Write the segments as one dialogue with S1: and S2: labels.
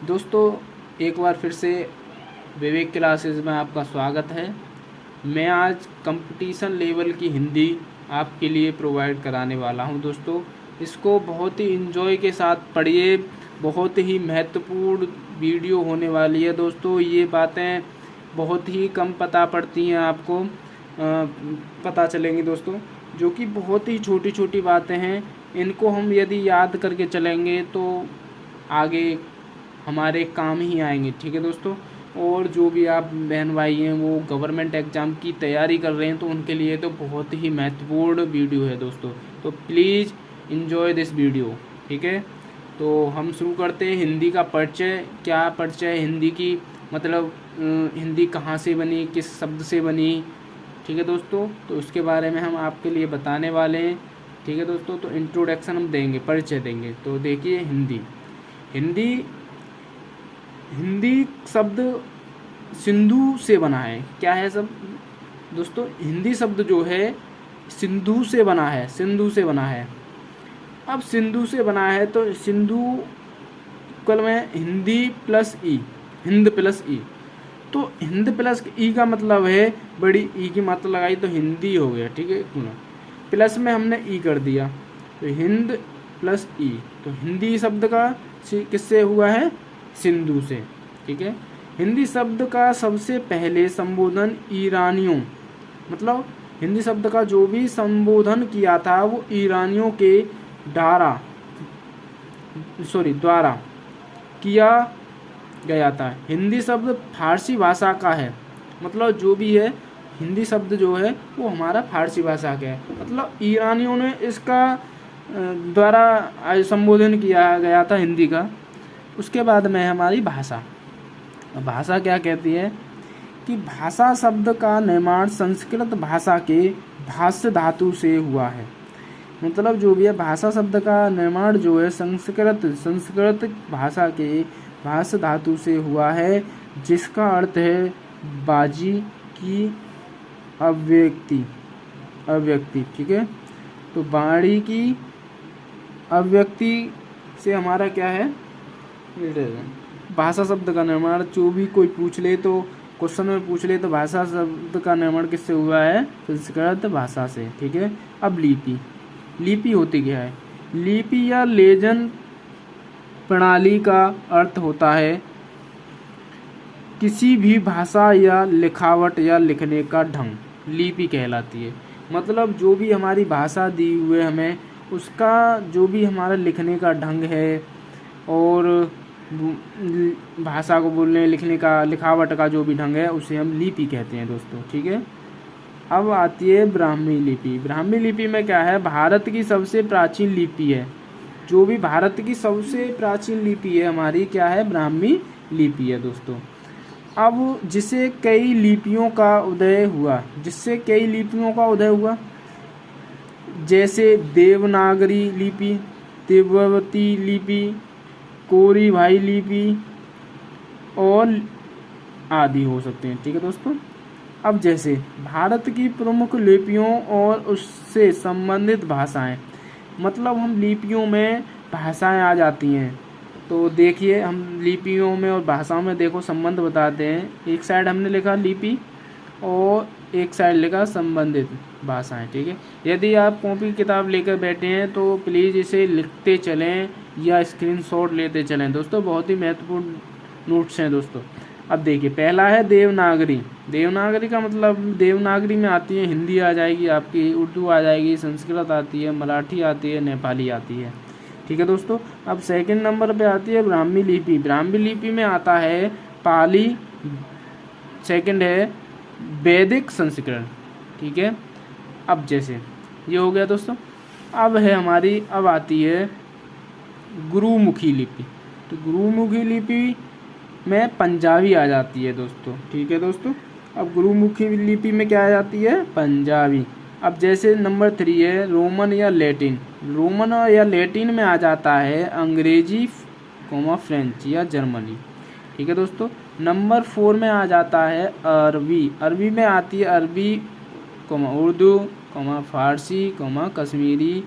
S1: दोस्तों एक बार फिर से विवेक क्लासेस में आपका स्वागत है। मैं आज कंपटीशन लेवल की हिंदी आपके लिए प्रोवाइड कराने वाला हूं। दोस्तों इसको बहुत ही इन्जॉय के साथ पढ़िए, बहुत ही महत्वपूर्ण वीडियो होने वाली है। दोस्तों ये बातें बहुत ही कम पता पड़ती हैं, आपको पता चलेंगी दोस्तों, जो कि बहुत ही छोटी छोटी बातें हैं। इनको हम यदि याद करके चलेंगे तो आगे हमारे काम ही आएंगे। ठीक है दोस्तों, और जो भी आप बहन भाई हैं वो गवर्नमेंट एग्ज़ाम की तैयारी कर रहे हैं तो उनके लिए तो बहुत ही महत्वपूर्ण वीडियो है दोस्तों। तो प्लीज़ इन्जॉय दिस वीडियो। ठीक है, तो हम शुरू करते हैं। हिंदी का परिचय, क्या परिचय है हिंदी की, मतलब हिंदी कहाँ से बनी, किस शब्द से बनी। ठीक है दोस्तों, तो उसके बारे में हम आपके लिए बताने वाले हैं। ठीक है दोस्तों, तो इंट्रोडक्शन हम देंगे, परिचय देंगे। तो देखिए हिंदी हिंदी हिंदी शब्द सिंधु से बना है। क्या है सब दोस्तों? हिंदी शब्द जो है सिंधु से बना है, सिंधु से बना है। अब सिंधु से बना है तो सिंधु कल में हिंदी प्लस ई, हिंद प्लस ई। तो हिंद प्लस ई का मतलब है बड़ी ई की मात्रा लगाई तो हिंदी हो गया। ठीक है, प्लस में हमने ई कर दिया तो हिंद प्लस ई। तो हिंदी शब्द का किससे हुआ है? सिंधु से। ठीक है, हिंदी शब्द का सबसे पहले संबोधन ईरानियों, मतलब हिंदी शब्द का जो भी संबोधन किया था वो ईरानियों के द्वारा किया गया था। हिंदी शब्द फारसी भाषा का है, मतलब जो भी है हिंदी शब्द जो है वो हमारा फारसी भाषा का है, मतलब ईरानियों ने इसका द्वारा संबोधन किया गया था हिंदी का। उसके बाद में हमारी भाषा। भाषा क्या कहती है कि भाषा शब्द का निर्माण संस्कृत भाषा के भाष्य धातु से हुआ है। मतलब जो भी है भाषा शब्द का निर्माण जो है संस्कृत भाषा के भाष्य धातु से हुआ है, जिसका अर्थ है बाजी की अव्यक्ति। ठीक है, तो बाणी की अव्यक्ति से हमारा क्या है? भाषा शब्द का निर्माण। जो भी कोई पूछ ले तो क्वेश्चन में पूछ ले तो भाषा शब्द का निर्माण किससे हुआ है? संस्कृत भाषा से। ठीक है, अब लिपि होती क्या है? लिपि या लेजन प्रणाली का अर्थ होता है किसी भी भाषा या लिखावट या लिखने का ढंग, लिपि कहलाती है। मतलब जो भी हमारी भाषा दी हुई है हमें, उसका जो भी हमारा लिखने का ढंग है और भाषा को बोलने लिखने का लिखावट का जो भी ढंग है उसे हम लिपि कहते हैं दोस्तों। ठीक है, अब आती है ब्राह्मी लिपि। ब्राह्मी लिपि में क्या है? भारत की सबसे प्राचीन लिपि है। जो भी भारत की सबसे प्राचीन लिपि है हमारी क्या है? ब्राह्मी लिपि है दोस्तों। अब जिससे कई लिपियों का उदय हुआ, जैसे देवनागरी लिपि, तिब्बती लिपि, कोरीभाई लिपि और आदि हो सकते हैं। ठीक है दोस्तों, अब जैसे भारत की प्रमुख लिपियों और उससे संबंधित भाषाएं, मतलब हम लिपियों में भाषाएं आ जाती हैं। तो देखिए हम लिपियों में और भाषाओं में देखो संबंध बताते हैं। एक साइड हमने लिखा लिपि और एक साइड लिखा संबंधित भाषाएं। ठीक है, यदि आप कॉपी किताब लेकर बैठे हैं तो प्लीज़ इसे लिखते चलें या स्क्रीनशॉट लेते चलें दोस्तों, बहुत ही महत्वपूर्ण नोट्स हैं दोस्तों। अब देखिए पहला है देवनागरी। देवनागरी का मतलब देवनागरी में आती है हिंदी आ जाएगी आपकी, उर्दू आ जाएगी, संस्कृत आती है, मराठी आती है, नेपाली आती है। ठीक है दोस्तों, अब सेकंड नंबर पे आती है ब्राह्मी लिपि। ब्राह्मी लिपि में आता है पाली, सेकंड है वैदिक संस्करण। ठीक है, अब जैसे ये हो गया दोस्तों। अब आती है गुरुमुखी लिपि। तो गुरुमुखी लिपि में पंजाबी आ जाती है दोस्तों। ठीक है दोस्तों, अब गुरुमुखी लिपि में क्या आ जाती है? पंजाबी। अब जैसे नंबर 3 है रोमन या लैटिन। रोमन या लैटिन में आ जाता है अंग्रेजी, फ्रेंच या जर्मनी। ठीक है दोस्तों, नंबर 4 में आ जाता है अरबी। अरबी में आती है अरबी, उर्दू, फारसी, कश्मीरी,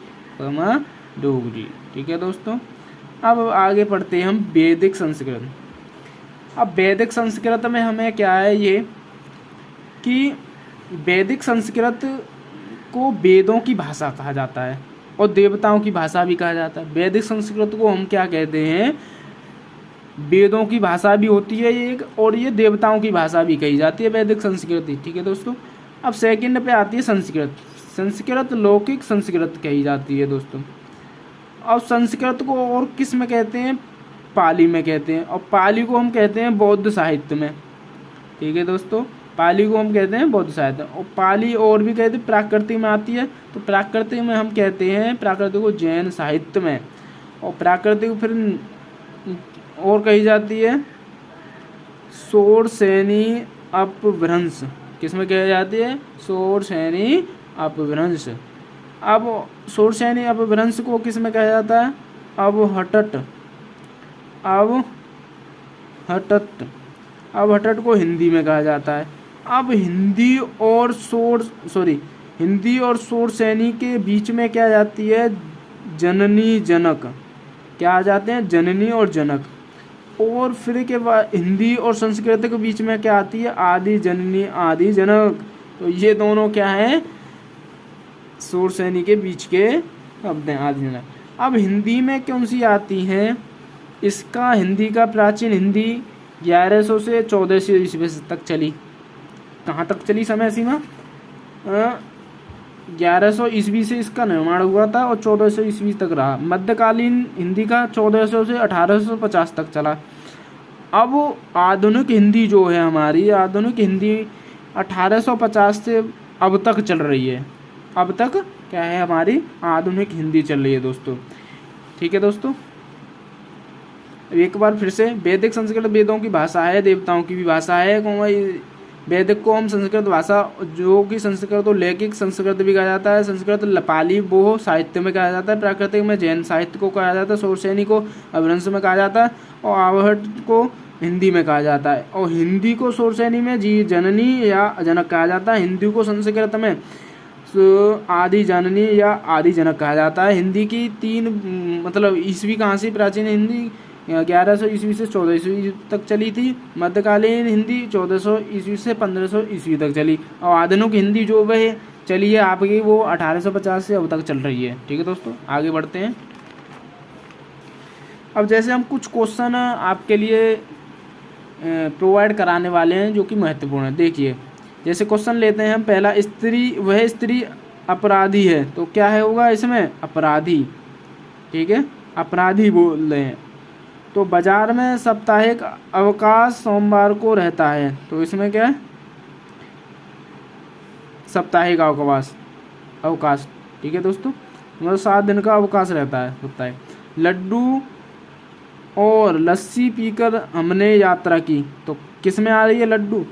S1: डोगरी। ठीक है दोस्तों, अब आगे पढ़ते हैं हम वैदिक संस्कृत। अब वैदिक संस्कृत में हमें क्या है ये कि वैदिक संस्कृत को वेदों की भाषा कहा जाता है और देवताओं की भाषा भी कहा जाता है। वैदिक संस्कृत को हम क्या कहते हैं, वेदों की भाषा भी होती है एक, और ये देवताओं की भाषा भी कही जाती है वैदिक संस्कृति। ठीक है दोस्तों। अब सेकंड पे आती है संस्कृत। संस्कृत लौकिक संस्कृत कही जाती है दोस्तों। अब संस्कृत को और किस में कहते हैं, पाली में कहते हैं, और पाली को हम कहते हैं बौद्ध साहित्य में। ठीक है दोस्तों, पाली को हम कहते हैं बौद्ध साहित्य, और पाली और भी कहते हैं प्राकृतिक में आती है, तो प्राकृतिक में हम कहते हैं प्राकृतिक को जैन साहित्य में, और प्राकृतिक फिर और कही जाती है शोरसेनी अपभ्रंश। किस में कही जाती है, शोरसेनी अपभ्रंश। अब शोरसेनी अपभ्रंश को किस में कहा जाता है, अब हटट को हिंदी में कहा जाता है। अब हिंदी और शोरसेनी के बीच में क्या जाती है, जननी जनक। क्या आ जाते हैं, जननी और जनक। और फिर के बाद हिंदी और संस्कृत के बीच में क्या आती है, आदि जननी आदि जनक। तो ये दोनों क्या है, शोरसेनी के बीच के शब्द हैं, आदि जनक। अब हिंदी में कौन सी आती हैं, इसका हिंदी का प्राचीन हिंदी 1100 से 1400 ईस्वी तक चली। कहाँ तक चली समय सीमा, 1100 ईस्वी से इसका निर्माण हुआ था और 1400 ईस्वी तक रहा। मध्यकालीन हिंदी का 1400 से 1850 तक चला। अब आधुनिक हिंदी जो है हमारी, आधुनिक हिंदी 1850 से अब तक चल रही है। अब तक क्या है, हमारी आधुनिक हिंदी चल रही है दोस्तों। ठीक है दोस्तों, एक बार फिर से, वैदिक संस्कृत वेदों की भाषा है, देवताओं की भी भाषा है। वैदिक को हम संस्कृत भाषा, जो कि संस्कृत को लौकिक संस्कृत भी कहा जाता है। संस्कृत पाली वो साहित्य में कहा जाता है। प्राकृतिक में जैन साहित्य को कहा जाता है। शोरसेनी को अपभ्रंश में कहा जाता है, और आवहट को हिंदी में कहा जाता है। और हिंदी को शोरसेनी में जननी या जनक कहा जाता है। हिंदी को संस्कृत में आदि जननी या आदि जनक कहा जाता है। हिंदी की तीन मतलब ईस्वी कहाँ से प्राचीन हिंदी 1100 ईस्वी से 1400 ईस्वी तक चली थी। मध्यकालीन हिंदी 1400 ईस्वी से 1500 ईस्वी तक चली, और आधुनिक हिंदी जो वह चली है आपकी वो 1850 से अब तक चल रही है। ठीक है दोस्तों, आगे बढ़ते हैं। अब जैसे हम कुछ क्वेश्चन आपके लिए प्रोवाइड कराने वाले हैं जो कि महत्वपूर्ण है। देखिए, जैसे क्वेश्चन लेते हैं हम पहला, वह स्त्री अपराधी है, तो क्या है होगा इसमें, अपराधी। ठीक है, अपराधी बोल रहे हैं। तो बाजार में साप्ताहिक अवकाश सोमवार को रहता है, तो इसमें क्या है, साप्ताहिक अवकाश। ठीक है दोस्तों, मतलब 7 दिन का अवकाश रहता है साप्ताहिक। लड्डू और लस्सी पीकर हमने यात्रा की, तो किस में आ रही है, लड्डू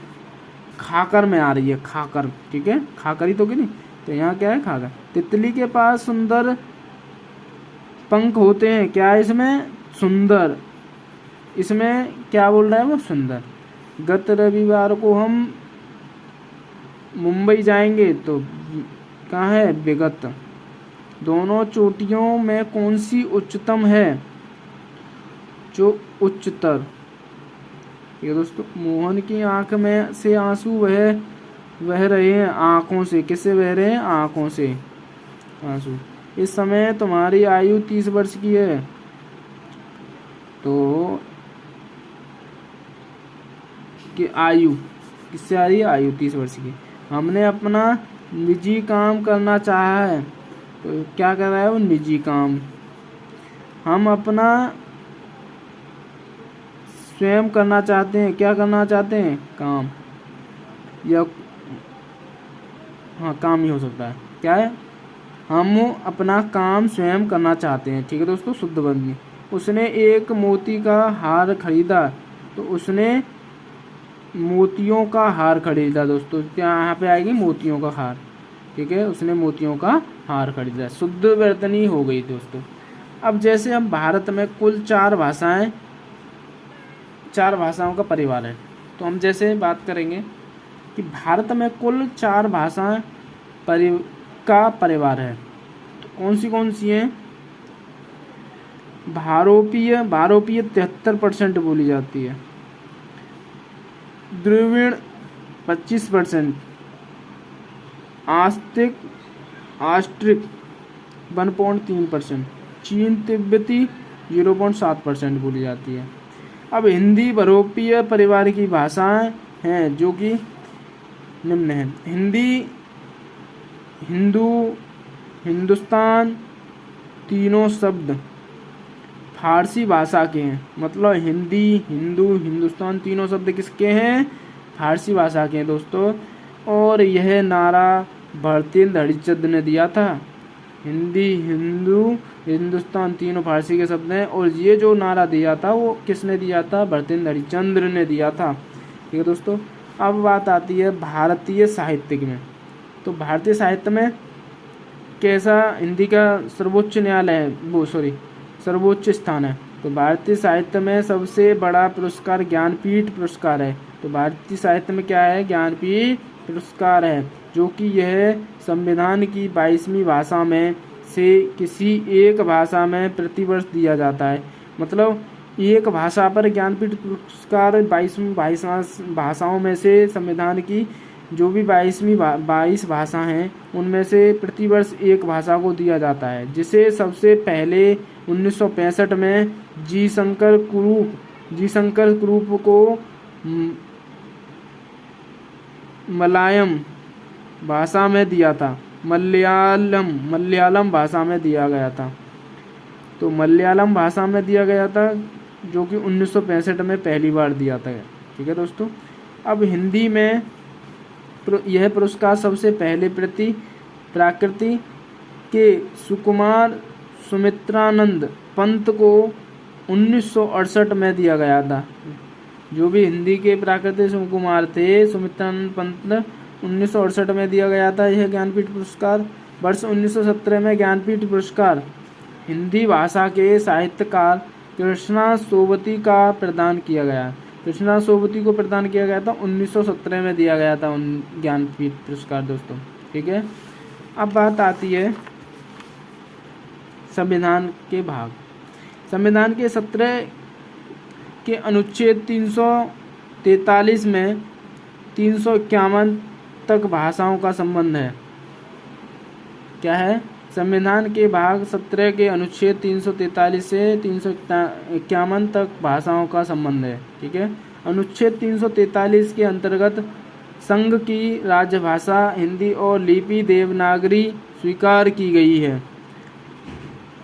S1: खाकर में आ रही है, खाकर। ठीक है, खाकर ही तो कि नहीं, तो यहाँ क्या है, खाकर। तितली के पास सुंदर पंख होते हैं, क्या है इसमें, सुंदर। इसमें क्या बोल रहा है वो, सुंदर। गत रविवार को हम मुंबई जाएंगे, तो कहाँ है, विगत। दोनों चोटियों में कौन सी उच्चतम है, जो उच्चतर। ये दोस्तों, मोहन की आंख में से आंसू बह रहे हैं आंखों से। किससे बह रहे हैं, आंखों से आंसू। इस समय तुम्हारी आयु 30 वर्ष की है, तो कि आयु किससे आ रही है, आयु 30 वर्ष की। हमने अपना निजी काम करना चाहा है, तो क्या कर रहा है वो, निजी काम। हम अपना स्वयं करना चाहते हैं, क्या करना चाहते हैं, काम। या हाँ, काम ही हो सकता है, क्या है, हम अपना काम स्वयं करना चाहते हैं। ठीक है दोस्तों, शुद्ध बंदी। उसने एक मोती का हार खरीदा, तो उसने मोतियों का हार खरीदा दोस्तों। यहाँ पे आएगी मोतियों का हार। ठीक है, उसने मोतियों का हार खरीदा, शुद्ध वर्तनी हो गई दोस्तों। अब जैसे हम भारत में कुल 4 भाषाओं का परिवार है, तो हम जैसे बात करेंगे कि भारत में कुल 4 भाषाएं का परिवार है, तो कौन सी हैं, भारोपीय 73% बोली जाती है। द्रविड़ 25%, आस्ट्रिक 1.3%, चीन तिब्बती 0.7% बोली जाती है। अब हिंदी बहुरूपीय परिवार की भाषाएं हैं जो कि निम्न है। हिंदी, हिंदू, हिंदुस्तान तीनों शब्द फारसी भाषा के हैं। मतलब हिंदी, हिंदू, हिंदुस्तान तीनों शब्द किसके हैं? फारसी भाषा के हैं दोस्तों। और यह नारा भारतेंद्र हरिश्चंद्र ने दिया था। हिंदी, हिंदू, हिंदुस्तान तीनों फारसी के शब्द हैं, और ये जो नारा दिया था वो किसने दिया था? भारतेंद्र हरिश्चंद्र ने दिया था। ठीक है दोस्तों। अब बात आती है भारतीय साहित्य में। तो भारतीय साहित्य में कैसा हिंदी का सर्वोच्च न्यायालय है, सर्वोच्च स्थान है। तो भारतीय साहित्य में सबसे बड़ा पुरस्कार ज्ञानपीठ पुरस्कार है। तो भारतीय साहित्य में क्या है? ज्ञानपीठ पुरस्कार है, जो कि यह संविधान की 22वीं भाषा में से किसी एक भाषा में प्रतिवर्ष दिया जाता है। मतलब एक भाषा पर ज्ञानपीठ पुरस्कार 22 भाषाओं में से संविधान की जो भी 22 भाषा हैं उनमें से प्रतिवर्ष एक भाषा को दिया जाता है, जिसे सबसे पहले 1965 में जी शंकर कुरूप को मलयालम भाषा में दिया था। मलयालम भाषा में दिया गया था। तो मलयालम भाषा में दिया गया था, जो कि 1965 में पहली बार दिया था। ठीक है दोस्तों। अब हिंदी में यह पुरस्कार सबसे पहले प्राकृति के सुकुमार सुमित्रानंद पंत को 1968 में दिया गया था। जो भी हिंदी के प्राकृतिक सुकुमार थे, सुमित्रानंद पंत, 1968 में दिया गया था यह ज्ञानपीठ पुरस्कार। वर्ष 1917 में ज्ञानपीठ पुरस्कार हिंदी भाषा के साहित्यकार कृष्णा सोबती का प्रदान किया गया। कृष्णा सोबती को प्रदान किया गया था 1917 में दिया गया था उन ज्ञानपीठ पुरस्कार दोस्तों। ठीक है। अब बात आती है संविधान के भाग। संविधान के 17 के अनुच्छेद 343 में 351 तक भाषाओं का संबंध है। क्या है? संविधान के भाग 17 के अनुच्छेद 343 से 351 तक भाषाओं का संबंध है। ठीक है। अनुच्छेद 343 के अंतर्गत संघ की राजभाषा हिंदी और लिपि देवनागरी स्वीकार की गई है।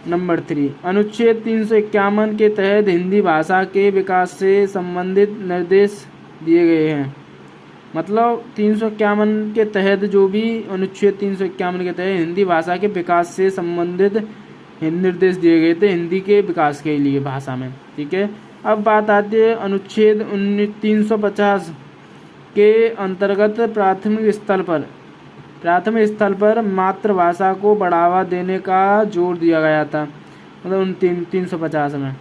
S1: नंबर 3, अनुच्छेद 351 के तहत हिंदी भाषा के विकास से संबंधित निर्देश दिए गए हैं। मतलब 351 के तहत जो भी अनुच्छेद 351 के तहत हिंदी भाषा के विकास से संबंधित निर्देश दिए गए थे हिंदी के विकास के लिए भाषा में। ठीक है। अब बात आती है अनुच्छेद 350 के अंतर्गत प्राथमिक स्तर पर मातृभाषा को बढ़ावा देने का जोर दिया गया था। मतलब 350 में।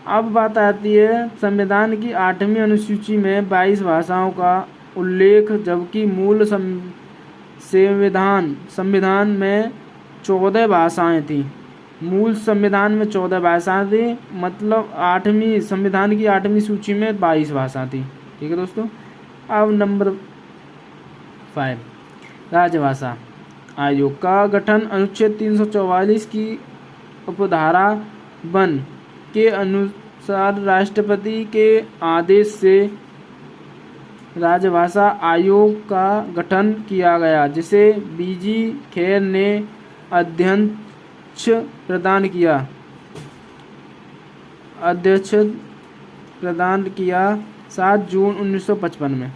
S1: अब बात आती है संविधान की 8वीं अनुसूची में 22 भाषाओं का उल्लेख, जबकि मूल संविधान में 14 भाषाएं थी। मूल संविधान में 14 भाषाएं थी। मतलब संविधान की 8वीं सूची में 22 भाषा थी। ठीक है दोस्तों। अब नंबर 5, राजभाषा आयोग का गठन अनुच्छेद 344 की उपधारा 1 के अनुसार राष्ट्रपति के आदेश से राजभाषा आयोग का गठन किया गया, जिसे बीजी खेर ने अध्यक्ष प्रदान किया 7 जून 1955 में।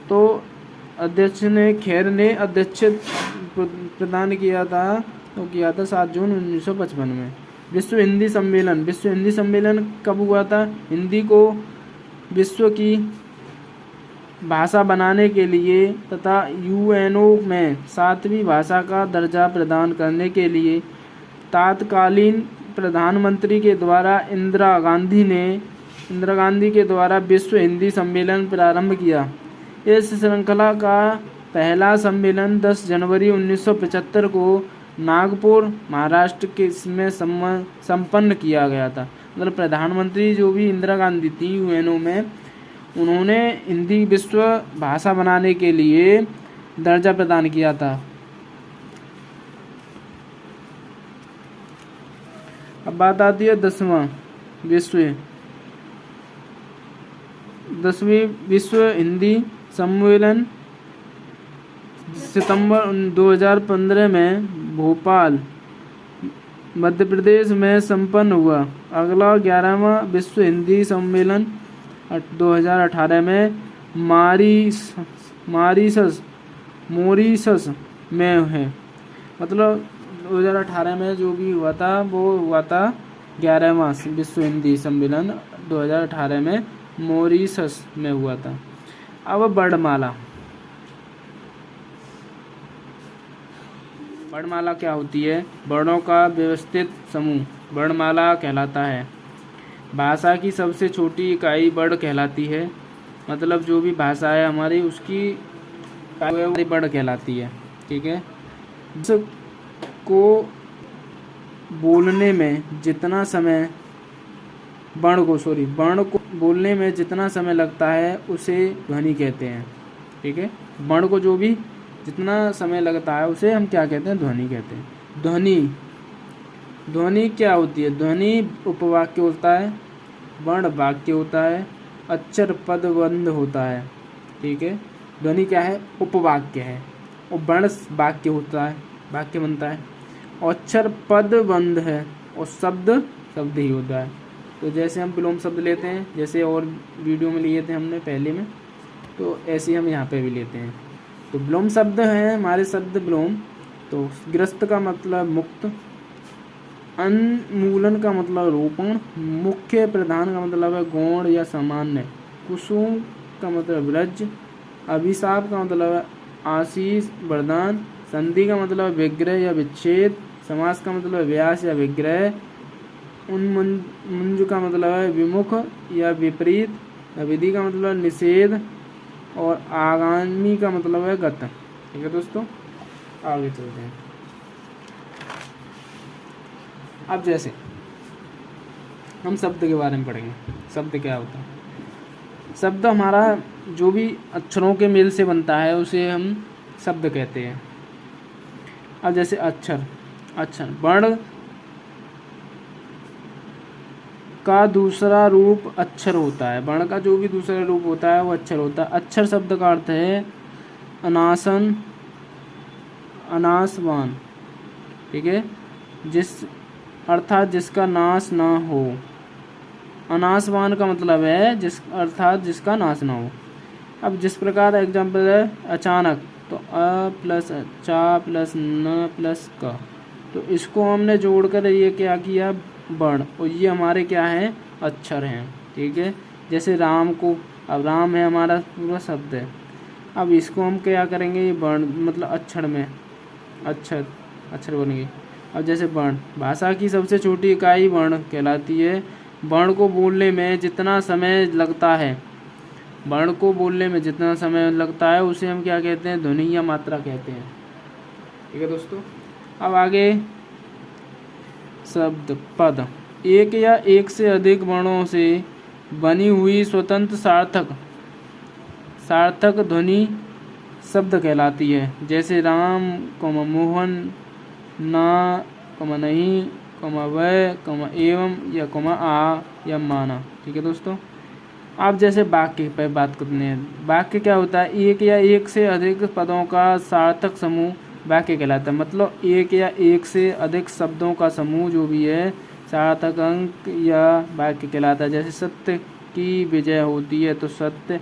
S1: तो खेर ने अध्यक्ष प्रदान किया था 7 जून 1955 में। विश्व हिंदी सम्मेलन कब हुआ था? हिंदी को विश्व की भाषा बनाने के लिए तथा यूएनओ में 7वीं भाषा का दर्जा प्रदान करने के लिए तत्कालीन प्रधानमंत्री के द्वारा इंदिरा गांधी के द्वारा विश्व हिंदी सम्मेलन प्रारंभ किया। इस श्रृंखला का पहला सम्मेलन 10 जनवरी 1975 को नागपुर महाराष्ट्र में संपन्न किया गया था। मतलब प्रधानमंत्री जो भी इंदिरा गांधी थी यूएनओ में, उन्होंने हिंदी विश्व भाषा बनाने के लिए दर्जा प्रदान किया था। अब बात आती है 10वीं विश्व हिंदी सम्मेलन सितंबर 2015 में भोपाल मध्य प्रदेश में संपन्न हुआ। अगला 11वां विश्व हिंदी सम्मेलन 2018 में मॉरीशस में है। मतलब 2018 में जो भी हुआ था वो हुआ था 11वां विश्व हिंदी सम्मेलन 2018 में मॉरीशस में हुआ था। अब वर्णमाला। वर्णमाला क्या होती है? वर्णों का व्यवस्थित समूह वर्णमाला कहलाता है। भाषा की सबसे छोटी इकाई वर्ण कहलाती है। मतलब जो भी भाषा है हमारी उसकी वर्ण कहलाती है। ठीक है। जिसको बोलने में जितना समय वर्ण को बोलने में जितना समय लगता है उसे ध्वनि कहते हैं। ठीक है। वर्ण को जो भी जितना समय लगता है उसे हम क्या कहते हैं? ध्वनि कहते हैं। ध्वनि क्या होती है? ध्वनि उपवाक्य होता है, वर्ण वाक्य होता है, अक्षर पदबंध होता है। ठीक है। ध्वनि क्या है? उपवाक्य है और वर्ण वाक्य होता है, वाक्य बनता है। और अक्षर पदबंध है और शब्द ही होता है। तो जैसे हम विलोम शब्द लेते हैं, जैसे और वीडियो में लिए थे हमने पहले में, तो ऐसे हम यहाँ पे भी लेते हैं। तो विलोम शब्द हैं हमारे शब्द विलोम। तो ग्रस्त का मतलब मुक्त, उन्मूलन का मतलब रोपण, मुख्य प्रधान का मतलब है गौण या सामान्य, कुसुम का मतलब व्रज, अभिशाप का मतलब है आशीष वरदान, संधि का मतलब विग्रह या विच्छेद, समास का मतलब व्यास या विग्रह, उन्मुंज का मतलब है विमुख या विपरीत, विधि का मतलब निषेध और आगामी का मतलब है गत। ठीक है दोस्तों, आगे चलते हैं। अब जैसे हम शब्द के बारे में पढ़ेंगे। शब्द क्या होता है? शब्द हमारा जो भी अक्षरों के मेल से बनता है उसे हम शब्द कहते हैं। अब जैसे अक्षर वर्ण का दूसरा रूप अक्षर होता है। वर्ण का जो भी दूसरा रूप होता है वो अक्षर होता है। अक्षर शब्द का अर्थ है अनासन, अनासवान। ठीक है। अर्थात जिसका नाश ना हो। अनासवान का मतलब है अर्थात जिसका नाश ना हो। अब जिस प्रकार एग्जाम्पल है अचानक, तो अ प्लस चा प्लस न प्लस क, तो इसको हमने जोड़कर ये क्या किया? वर्ण। और ये हमारे क्या हैं? अक्षर हैं। ठीक है। जैसे राम को, अब राम है हमारा पूरा शब्द है। अब इसको हम क्या करेंगे? ये वर्ण मतलब अक्षर में अक्षर बनेंगे। अब जैसे वर्ण, भाषा की सबसे छोटी इकाई वर्ण कहलाती है। वर्ण को बोलने में जितना समय लगता है उसे हम क्या कहते हैं? ध्वनि या मात्रा कहते हैं। ठीक है दोस्तों। अब आगे शब्द पद, एक या एक से अधिक वर्णों से बनी हुई स्वतंत्र सार्थक ध्वनि शब्द कहलाती है। जैसे राम, मोहन, ना, नहीं, वह, एवं या आ या माना। ठीक है दोस्तों। आप जैसे वाक्य पर बात करते हैं। वाक्य क्या होता है? एक या एक से अधिक पदों का सार्थक समूह वाक्य कहलाता है। मतलब एक या एक से अधिक शब्दों का समूह जो भी है सार्थक अंक या वाक्य कहलाता है। जैसे सत्य की विजय होती है तो सत्य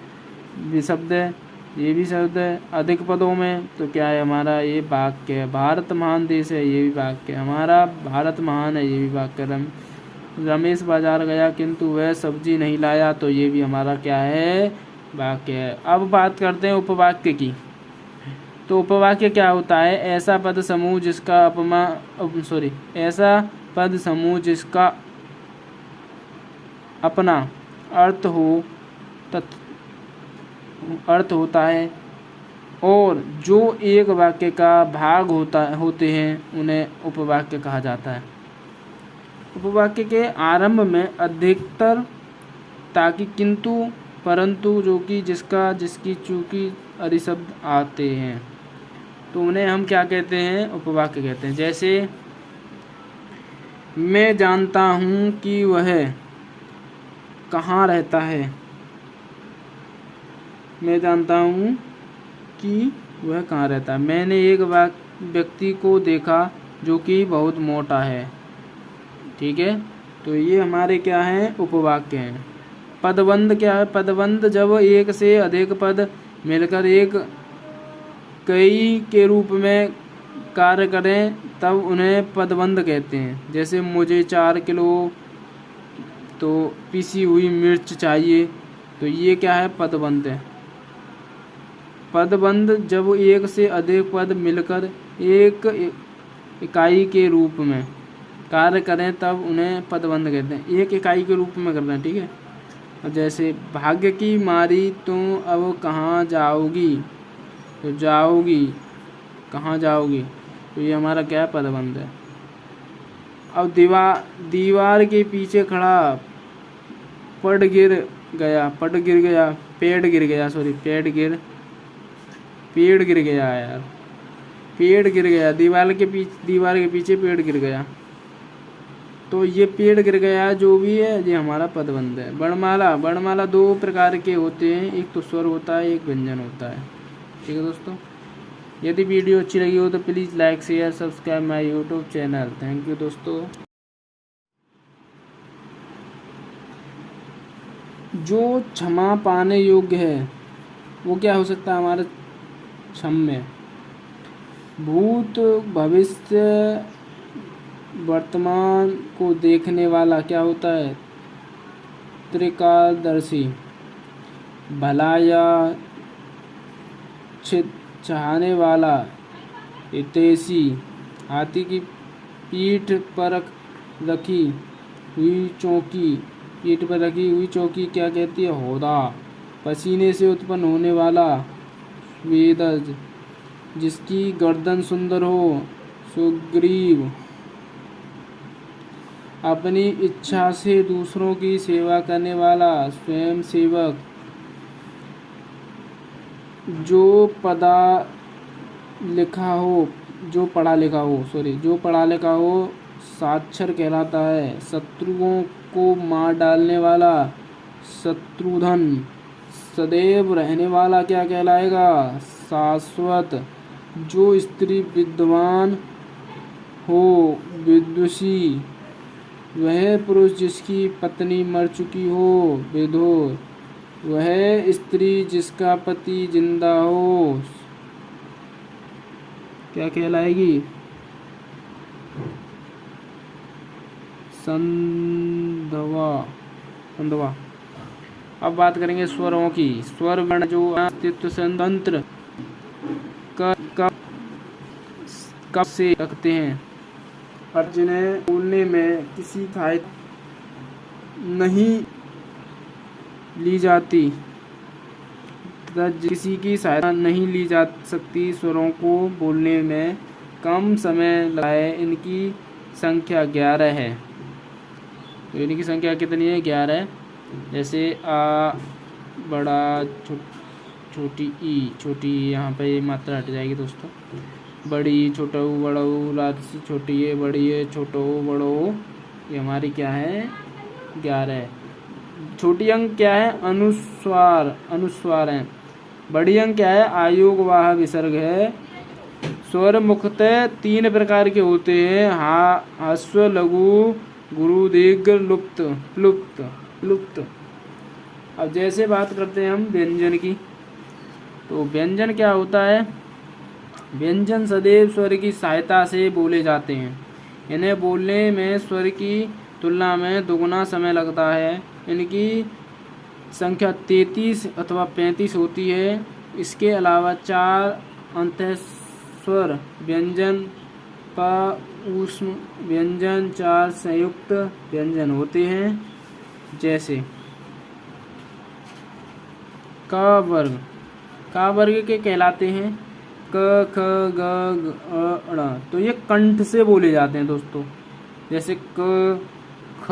S1: भी शब्द है, ये भी शब्द है। अधिक पदों में तो क्या है हमारा? ये वाक्य है। भारत महान देश है, ये भी वाक्य है हमारा। भारत महान है, ये भी वाक्य। रमेश बाजार गया किंतु वह सब्जी नहीं लाया, तो ये भी हमारा क्या है? वाक्य है। अब बात करते हैं उपवाक्य की। तो उपवाक्य क्या होता है? ऐसा पद समूह जिसका अपना अर्थ होता है और जो एक वाक्य का भाग होते हैं उन्हें उपवाक्य कहा जाता है। उपवाक्य के आरंभ में अधिकतर ताकि किंतु परंतु जो कि जिसका जिसकी चूंकि आदि शब्द आते हैं तो उन्हें हम क्या कहते हैं, उपवाक्य कहते हैं। जैसे मैं जानता हूँ कि वह कहाँ रहता है, मैं जानता हूँ कि वह कहाँ रहता है। मैंने एक व्यक्ति को देखा जो कि बहुत मोटा है। ठीक है, तो ये हमारे क्या हैं, उपवाक्य हैं। पदबंध क्या है, पदबंध जब एक से अधिक पद मिलकर एक कई के रूप में कार्य करें तब उन्हें पदबंध कहते हैं। जैसे मुझे 4 किलो तो पिसी हुई मिर्च चाहिए, तो ये क्या है, पदबंध है। पदबंध जब एक से अधिक पद मिलकर एक इकाई के रूप में कार्य करें तब उन्हें पदबंध कहते हैं, एक इकाई के रूप में करना है। ठीक है, और जैसे भाग्य की मारी तुम अब कहाँ जाओगी, तो जाओगी, कहाँ जाओगी, तो ये हमारा क्या है, पदबंध है। अब दीवार के पीछे खड़ा पेड़ गिर गया, पेड़ गिर गया यार, पेड़ गिर गया, दीवार के पीछे पेड़ गिर गया, तो ये पेड़ गिर गया जो भी है ये हमारा पदबंध है। वर्णमाला 2 प्रकार के होते हैं, एक तो स्वर होता है, एक व्यंजन होता है। ठीक है दोस्तों, यदि वीडियो अच्छी लगी हो तो please like share subscribe my YouTube channel. Thank you दोस्तों। जो क्षमा पाने योग्य है वो क्या हो सकता है, हमारा क्षम्य। भूत भविष्य वर्तमान को देखने वाला क्या होता है, त्रिकालदर्शी। भला या चाहने वाला, हितैषी। हाथी की पीठ पर रखी हुई चौकी क्या कहती है, होदा। पसीने से उत्पन्न होने वाला, स्वेदज। जिसकी गर्दन सुंदर हो, सुग्रीव। अपनी इच्छा से दूसरों की सेवा करने वाला, स्वयं सेवक। जो पढ़ा लिखा हो साक्षर कहलाता है। शत्रुओं को मार डालने वाला, शत्रुधन। सदैव रहने वाला क्या कहलाएगा, शाश्वत। जो स्त्री विद्वान हो, विदुषी। वह पुरुष जिसकी पत्नी मर चुकी हो, विधो। वह स्त्री जिसका पति जिंदा हो, क्या कहलाएगी, संधवा। अब बात करेंगे स्वरों की। स्वर वर्ण जो अस्तित्व स्वतंत्र कब से रखते हैं और जिन्हें बोलने में किसी सहायता नहीं ली जाती, किसी की सहायता नहीं ली जा सकती। स्वरों को बोलने में कम समय लगता है। इनकी संख्या 11 है। तो इनकी संख्या कितनी है, 11। जैसे आ, बड़ा, छोटी ई, छोटी यहाँ पे ये मात्रा हट जाएगी दोस्तों। बड़ी, छोटा ऊ, बड़ा ऊ, राजसी, छोटी है, बड़ी है, छोटो बड़ो, ये हमारी क्या है, 11 है। छोटी अंक क्या है, अनुस्वार है। बड़ी अंक क्या है, आयोग वाह विसर्ग है। स्वर मुख्यतः 3 प्रकार के होते हैं, ह्रस्व, लघु, गुरु, दीर्घ, प्लुप्त। अब जैसे बात करते हैं हम व्यंजन की, तो व्यंजन क्या होता है, व्यंजन सदैव स्वर की सहायता से बोले जाते हैं। इन्हें बोलने में स्वर की तुलना में दुगुना समय लगता है। इनकी संख्या 33 अथवा 35 होती है। इसके अलावा 4 अंतःस्वर व्यंजन, प, ऊष्म व्यंजन, 4 संयुक्त व्यंजन होते हैं। जैसे क वर्ग के कहलाते हैं क, ख, ग, ङ। तो ये कंठ से बोले जाते हैं दोस्तों। जैसे क, ख,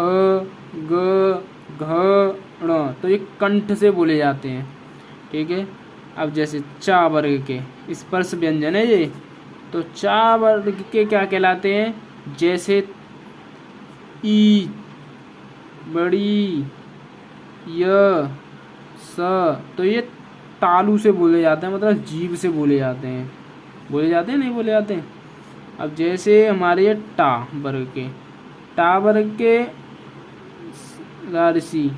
S1: ग, घ ण, तो ये कंठ से बोले जाते हैं। ठीक है। अब जैसे चा वर्ग के स्पर्श व्यंजन है ये, तो चा वर्ग के क्या कहलाते हैं? जैसे ई, बड़ी, य, स, तो ये तालु से बोले जाते हैं, मतलब जीभ से बोले जाते हैं। बोले जाते हैं नहीं बोले जाते हैं। अब जैसे हमारे ये टा वर्ग के, टा वर्ग के रारसी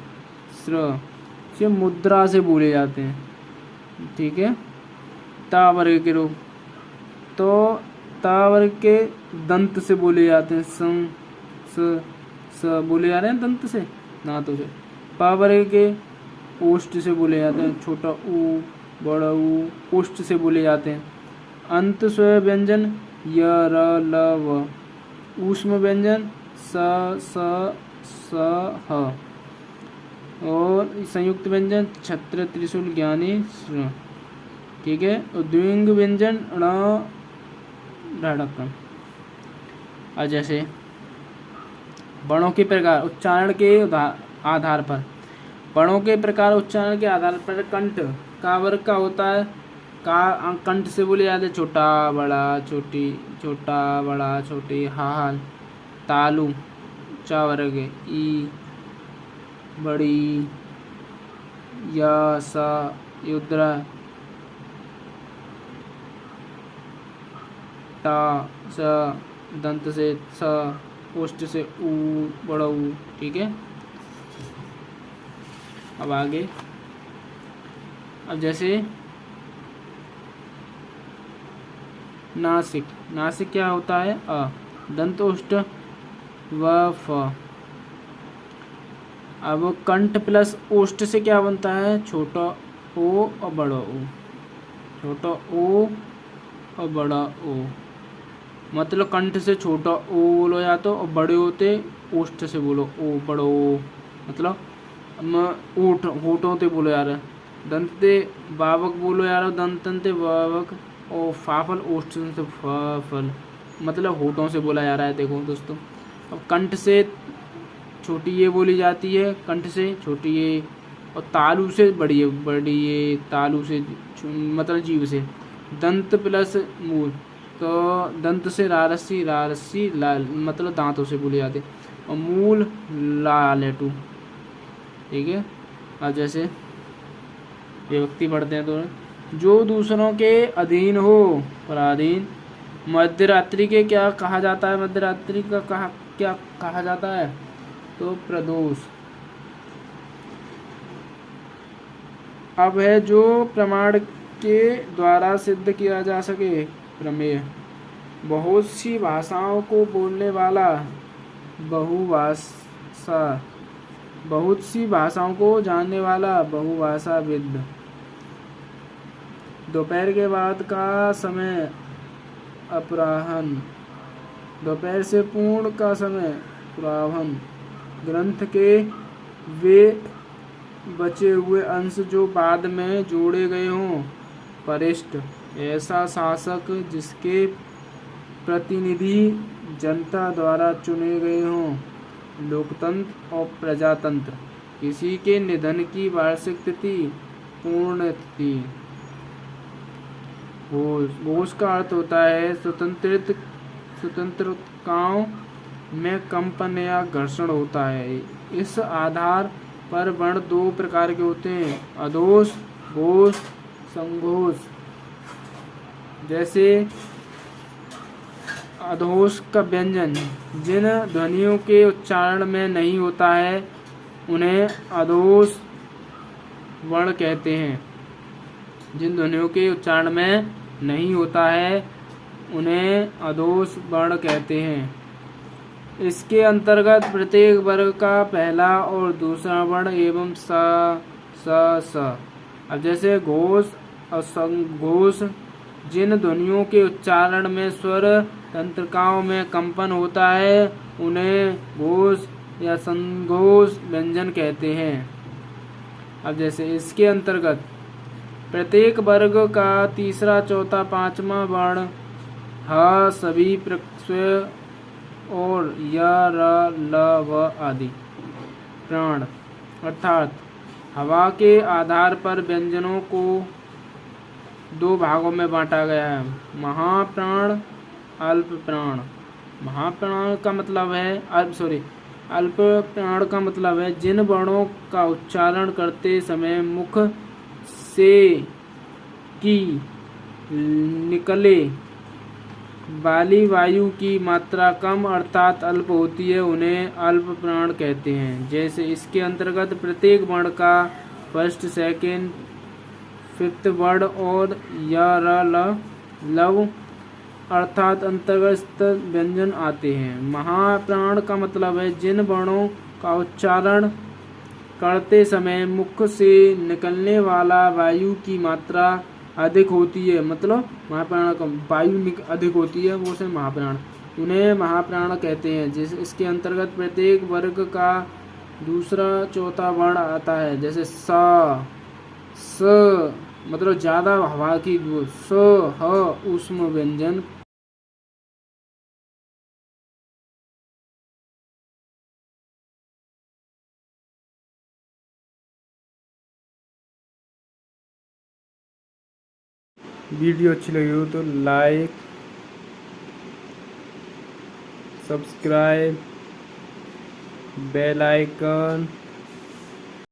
S1: स्र से मुद्रा से बोले जाते हैं। ठीक है। ता वर्ग के रूप, तो ता वर्ग के दंत से बोले जाते हैं। सं स बोले जा रहे हैं दंत से, दांतों से। पा वर्ग के ओष्ठ से बोले जाते हैं। छोटा ऊ, बड़ा ऊ ओष्ठ से बोले जाते हैं। अंत स्वर व्यंजन य, र, ल, व। ऊष्म व्यंजन स, स, ह। और संयुक्त व्यंजन छत्र, त्रिशूल, ज्ञानी, श्र। ठीक है। और द्विंग व्यंजन ण, ढ। और जैसे वर्णों के प्रकार उच्चारण के आधार पर, वर्णों के प्रकार उच्चारण के आधार पर कंठ का वर्ग का होता है। का कंठ से बोले जाते छोटा बड़ा छोटी, छोटा बड़ा छोटी, हाल। तालु चा वर्ग ई, बड़ी, या, सा, युद्रा, टा, स, दंत से स, ओष्ठ से ऊ, बड़ा ऊ। ठीक है। अब आगे, अब जैसे नासिक, नासिक क्या होता है? अ, दंत ओष्ठ व, फ। अब कंठ प्लस ओष्ठ से क्या बनता है? छोटा ओ और बड़ा ओ, छोटा ओ और बड़ा ओ। मतलब कंठ से छोटा ओ बोलो या तो, और बड़े होते ओष्ठ से बोलो ओ, बड़ा ओ। मतलब ओठ, होठों ते बोलो यार। दंत ते बावक बोलो यार, दंतन ते बावक, और फाफल ओष्ठ से फाफल, मतलब होठों से बोला जा रहा है। देखो दोस्तों, अब कंठ से छोटी ये बोली जाती है, कंठ से छोटी ये, और तालु से बड़ी ये, बड़ी ये, तालु से मतलब जीभ से। दंत प्लस मूल, तो दंत से रारसी, रारसी लाल, मतलब दांतों से बोले जाते। और मूल लालेटू। ठीक है। अब जैसे विभक्ति पढ़ते हैं तो, जो दूसरों के अधीन हो, पराधीन। मध्यरात्रि के क्या कहा जाता है? मध्यरात्रि का क्या कहा जाता है? तो प्रदोष। अब है जो प्रमाण के द्वारा सिद्ध किया जा सके, प्रमेय। बहुत सी भाषाओं को बोलने वाला, बहुभाषा। बहुत सी भाषाओं को जानने वाला, बहुभाषाविद। दोपहर के बाद का समय अपराह्न, दोपहर से पूर्ण का समय पूर्वाह्न। ग्रंथ के वे बचे हुए अंश जो बाद में जोड़े गए हों, परिष्ठ। ऐसा शासक जिसके प्रतिनिधि जनता द्वारा चुने गए हों, लोकतंत्र और प्रजातंत्र। किसी के निधन की वार्षिक तिथि, पूर्ण तिथि। घोष का अर्थ होता है स्वतंत्रताओं में कंपन या घर्षण होता है। इस आधार पर वर्ण दो प्रकार के होते हैं, अधोष, घोष, संघोष। जैसे अधोष का व्यंजन जिन ध्वनियों के उच्चारण में नहीं होता है, उन्हें अधोष वर्ण कहते हैं। जिन ध्वनियों के उच्चारण में नहीं होता है, उन्हें अधोष वर्ण कहते हैं। इसके अंतर्गत प्रत्येक वर्ग का पहला और दूसरा वर्ण एवं स। अब जैसे घोष और संघोष, जिन ध्वनियों के उच्चारण में स्वर तंत्रिकाओं में कंपन होता है, उन्हें घोष या संघोष व्यंजन कहते हैं। अब जैसे इसके अंतर्गत प्रत्येक वर्ग का तीसरा, चौथा, पांचवा वर्ण ह, सभी स्वर और य, र, ल, व आदि। प्राण, अर्थात हवा के आधार पर व्यंजनों को दो भागों में बांटा गया है, महाप्राण, अल्प प्राण। महाप्राण का मतलब है अल्प प्राण का मतलब है जिन वर्णों का उच्चारण करते समय मुख से की निकले वाली वायु की मात्रा कम अर्थात अल्प होती है, उन्हें अल्प प्राण कहते हैं। जैसे इसके अंतर्गत प्रत्येक वर्ण का फर्स्ट, सेकंड, फिफ्थ वर्ण और य, र, ल, लव अर्थात अंतर्गत व्यंजन आते हैं। महाप्राण का मतलब है जिन वर्णों का उच्चारण करते समय मुख से निकलने वाला वायु की मात्रा अधिक होती है, मतलब महाप्राण का वायु अधिक होती है, वो से महाप्राण, उन्हें महाप्राण कहते हैं। जैसे इसके अंतर्गत प्रत्येक वर्ग का दूसरा चौथा वर्ण आता है, जैसे स मतलब ज्यादा हवा की, स, ह ऊष्म व्यंजन। वीडियो अच्छी लगी हो तो लाइक, सब्सक्राइब, बेल आइकन